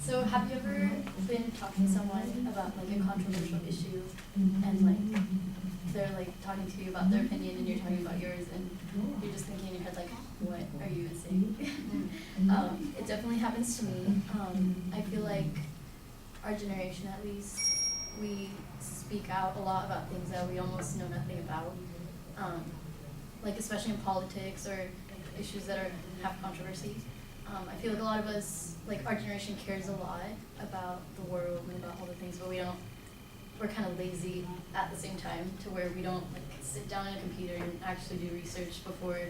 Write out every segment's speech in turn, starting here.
So have you ever been talking to someone about like a controversial issue and like they're like talking to you about their opinion and you're talking about yours and you're just thinking in your head like, what are you even saying? It definitely happens to me. I feel like our generation at least, we speak out a lot about things that we almost know nothing about. Like especially in politics or issues that have controversy. I feel like a lot of us, like our generation cares a lot about the world and about all the things, but we're kind of lazy at the same time to where we don't like sit down at a computer and actually do research before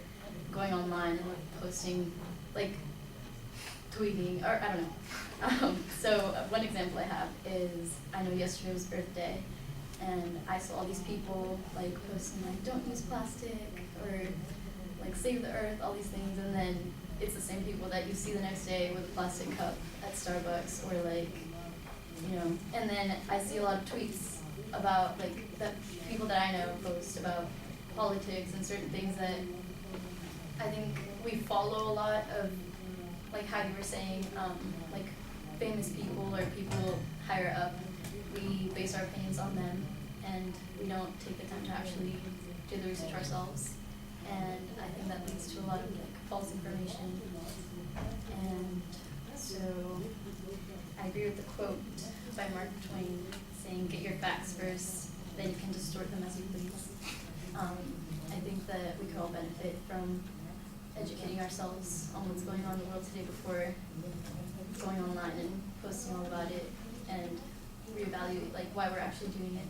going online and like posting, like tweeting, or I don't know. So one example I have is, I know yesterday was Earth Day, and I saw all these people like posting like, don't use plastic, or like save the earth, all these things, and then it's the same people that you see the next day with a plastic cup at Starbucks, or like, you know, and then I see a lot of tweets about like that people that I know post about politics and certain things that I think we follow a lot of, like how you were saying, like famous people or people higher up, we base our opinions on them and we don't take the time to actually do the research ourselves. And I think that leads to a lot of like false information. And so I agree with the quote by Mark Twain saying, get your facts first, then you can distort them as you please. I think that we could all benefit from educating ourselves on what's going on in the world today before going online and posting all about it and reevaluate like why we're actually doing it.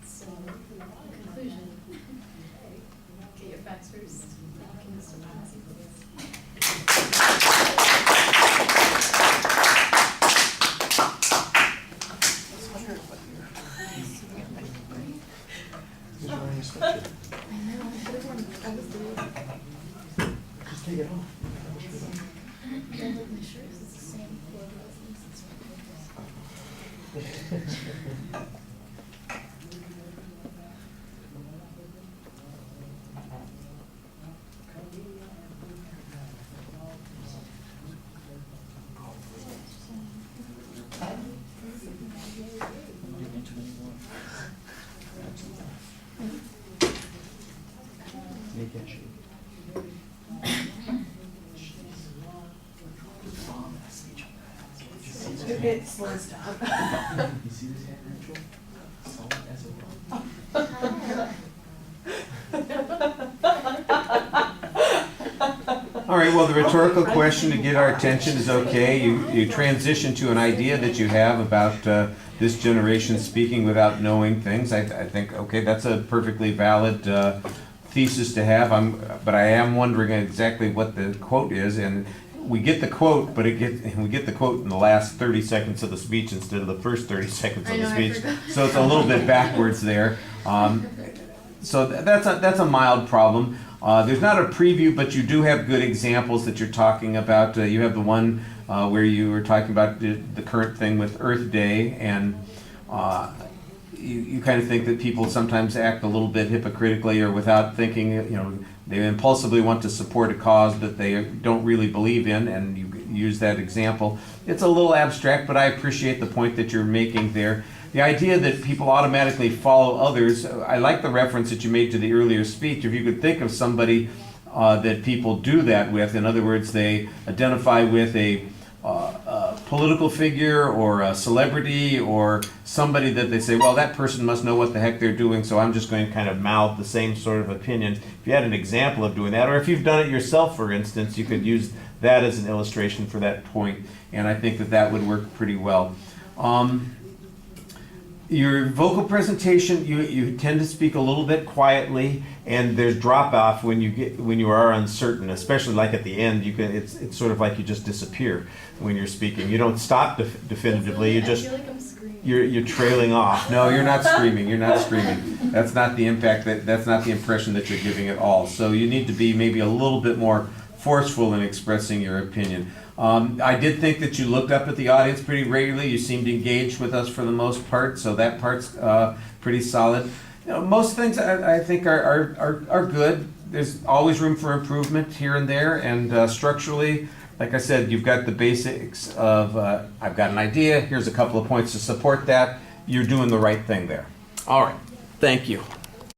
So, conclusion. Get your facts first. Can you start with you, please? I know. I was doing. Just take it off. Yeah, look, my shirt is the same logo as this. It slows down. You see this hand ritual? Solid as a rock. All right, well, the rhetorical question to get our attention is okay. You transition to an idea that you have about this generation speaking without knowing things. I think, okay, that's a perfectly valid thesis to have. But I am wondering exactly what the quote is, and we get the quote, but we get the quote in the last 30 seconds of the speech instead of the first 30 seconds of the speech. So it's a little bit backwards there. So that's a mild problem. There's not a preview, but you do have good examples that you're talking about. You have the one where you were talking about the current thing with Earth Day, and you kind of think that people sometimes act a little bit hypocritically or without thinking, you know, they impulsively want to support a cause that they don't really believe in, and you use that example. It's a little abstract, but I appreciate the point that you're making there. The idea that people automatically follow others, I like the reference that you made to the earlier speech. If you could think of somebody that people do that with, in other words, they identify with a political figure or a celebrity or somebody that they say, well, that person must know what the heck they're doing, so I'm just going to kind of mouth the same sort of opinion. If you had an example of doing that, or if you've done it yourself, for instance, you could use that as an illustration for that point, and I think that would work pretty well. Your vocal presentation, you tend to speak a little bit quietly, and there's drop off when you are uncertain, especially like at the end. It's sort of like you just disappear when you're speaking. You don't stop definitively. You just I feel like I'm screaming. you're trailing off. No, you're not screaming. You're not screaming. That's not the impact. That's not the impression that you're giving at all. So you need to be maybe a little bit more forceful in expressing your opinion. I did think that you looked up at the audience pretty regularly. You seemed engaged with us for the most part, so that part's pretty solid. You know, most things I think are good. There's always room for improvement here and there, and structurally, like I said, you've got the basics of, I've got an idea, here's a couple of points to support that. You're doing the right thing there. All right, thank you.